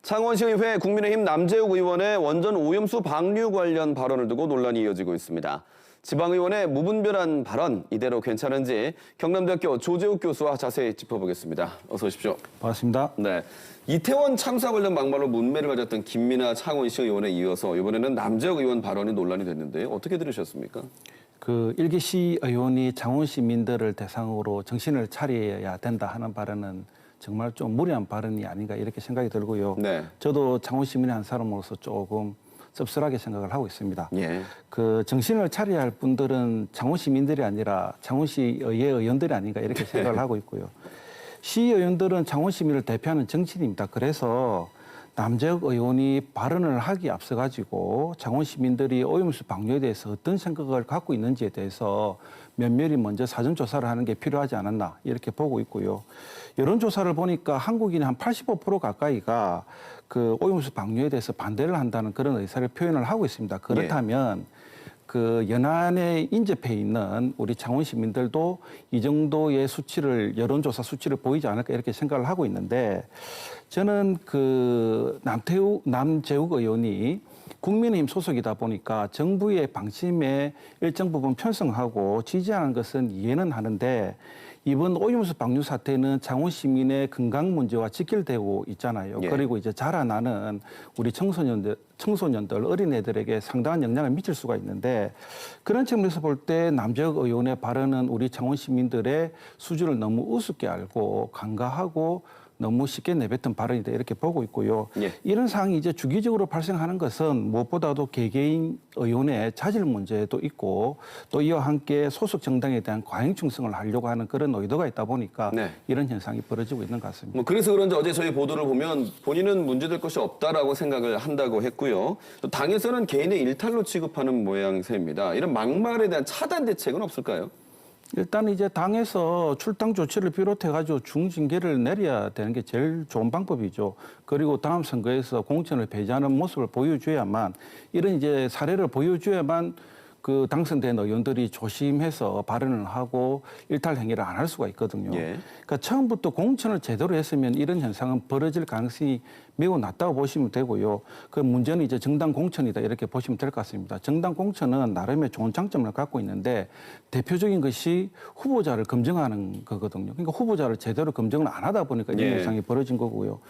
창원시의회 국민의힘 남재욱 의원의 원전 오염수 방류 관련 발언을 두고 논란이 이어지고 있습니다. 지방의원의 무분별한 발언 이대로 괜찮은지 경남대학교 조재욱 교수와 자세히 짚어보겠습니다. 어서 오십시오. 반갑습니다. 네, 이태원 참사 관련 막말로 문매를 맞았던 김민아 창원시 의원에 이어서 이번에는 남재욱 의원 발언이 논란이 됐는데요. 어떻게 들으셨습니까? 일기 시의원이 창원 시민들을 대상으로 정신을 차려야 된다 하는 발언은 정말 좀 무리한 발언이 아닌가 이렇게 생각이 들고요. 네. 저도 창원 시민의 한 사람으로서 조금 씁쓸하게 생각을 하고 있습니다. 예. 정신을 차려야 할 분들은 창원 시민들이 아니라 창원시의 의원들이 아닌가 이렇게 생각을 하고 있고요. 시의원들은 창원 시민을 대표하는 정치인입니다. 그래서 남재욱 의원이 발언을 하기 앞서 가지고 창원 시민들이 오염수 방류에 대해서 어떤 생각을 갖고 있는지에 대해서 면밀히 먼저 사전 조사를 하는 게 필요하지 않았나 이렇게 보고 있고요. 여론조사를 보니까 한국인의 한 85% 가까이가 오염수 방류에 대해서 반대를 한다는 그런 의사를 표현을 하고 있습니다. 그렇다면 연안에 인접해 있는 우리 창원 시민들도 이 정도의 수치를 여론조사 수치를 보이지 않을까 이렇게 생각을 하고 있는데 저는 남재욱 의원이 국민의힘 소속이다 보니까 정부의 방침에 일정 부분 편성하고 지지하는 것은 이해는 하는데 이번 오염수 방류 사태는 창원 시민의 건강 문제와 직결되고 있잖아요. 예. 그리고 이제 자라나는 우리 청소년들, 어린애들에게 상당한 영향을 미칠 수가 있는데 그런 측면에서 볼 때 남재욱 의원의 발언은 우리 창원 시민들의 수준을 너무 우습게 알고 간과하고 너무 쉽게 내뱉은 발언이다 이렇게 보고 있고요. 예. 이런 상황이 이제 주기적으로 발생하는 것은 무엇보다도 개개인 의원의 자질 문제도 있고 또 이와 함께 소속 정당에 대한 과잉 충성을 하려고 하는 그런 의도가 있다 보니까 네. 이런 현상이 벌어지고 있는 것 같습니다. 그래서 그런지 어제 저희 보도를 보면 본인은 문제될 것이 없다라고 생각을 한다고 했고요. 또 당에서는 개인의 일탈로 취급하는 모양새입니다. 이런 막말에 대한 차단 대책은 없을까요? 일단 이제 당에서 출당 조치를 비롯해가지고 중징계를 내려야 되는 게 제일 좋은 방법이죠. 그리고 다음 선거에서 공천을 배제하는 모습을 보여줘야만 이런 이제 사례를 보여줘야만 당선된 의원들이 조심해서 발언을 하고 일탈 행위를 안 할 수가 있거든요. 예. 그러니까 처음부터 공천을 제대로 했으면 이런 현상은 벌어질 가능성이 매우 낮다고 보시면 되고요. 문제는 이제 정당 공천이다 이렇게 보시면 될 것 같습니다. 정당 공천은 나름의 좋은 장점을 갖고 있는데 대표적인 것이 후보자를 검증하는 거거든요. 그러니까 후보자를 제대로 검증을 안 하다 보니까 이런 예. 현상이 벌어진 거고요.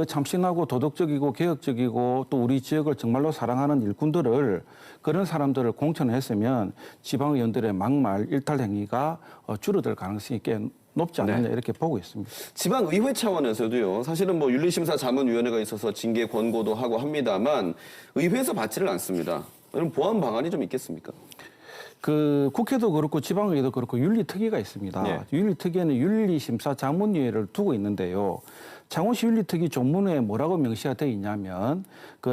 참신하고 도덕적이고 개혁적이고 또 우리 지역을 정말로 사랑하는 일꾼들을 그런 사람들을 공천했으면 지방의원들의 막말 일탈 행위가 줄어들 가능성이 꽤 높지 않느냐 네. 이렇게 보고 있습니다. 지방의회 차원에서도요. 사실은 윤리심사자문위원회가 있어서 징계 권고도 하고 합니다만 의회에서 받지를 않습니다. 그럼 보완 방안이 좀 있겠습니까? 국회도 그렇고 지방의회도 그렇고 윤리특위가 있습니다. 네. 윤리특위에는 윤리심사자문위원회를 두고 있는데요. 창원시 윤리특위 조문에 뭐라고 명시가 되어 있냐면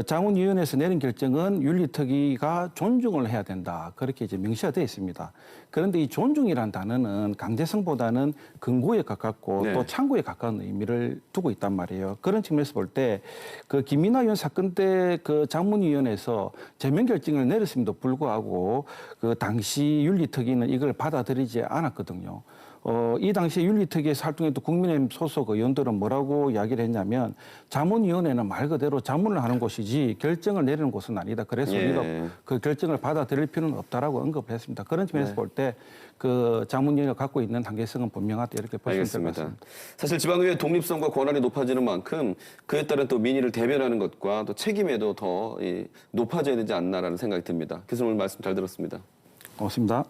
자문위원회에서 내린 결정은 윤리특위가 존중을 해야 된다. 그렇게 이제 명시가 되어 있습니다. 그런데 이 존중이라는 단어는 강제성보다는 근고에 가깝고 네. 또 창고에 가까운 의미를 두고 있단 말이에요. 그런 측면에서 볼 때 김민아 의원 사건 때 자문위원회에서 제명 결정을 내렸음에도 불구하고 당시 윤리특위는 이걸 받아들이지 않았거든요. 이 당시에 윤리특위에서 활동했던 국민의힘 소속 의원들은 뭐라고 이야기를 했냐면 자문위원회는 말 그대로 자문을 하는 곳이지 결정을 내리는 곳은 아니다. 그래서 예. 우리가 그 결정을 받아들일 필요는 없다라고 언급을 했습니다. 그런 측면에서 볼 때 자문위원회가 갖고 있는 한계성은 분명하다 이렇게 보시면 될 것 같습니다. 사실 지방의회 독립성과 권한이 높아지는 만큼 그에 따른 또 민의를 대변하는 것과 또 책임에도 더 높아져야 되지 않나라는 생각이 듭니다. 교수님 오늘 말씀 잘 들었습니다. 고맙습니다.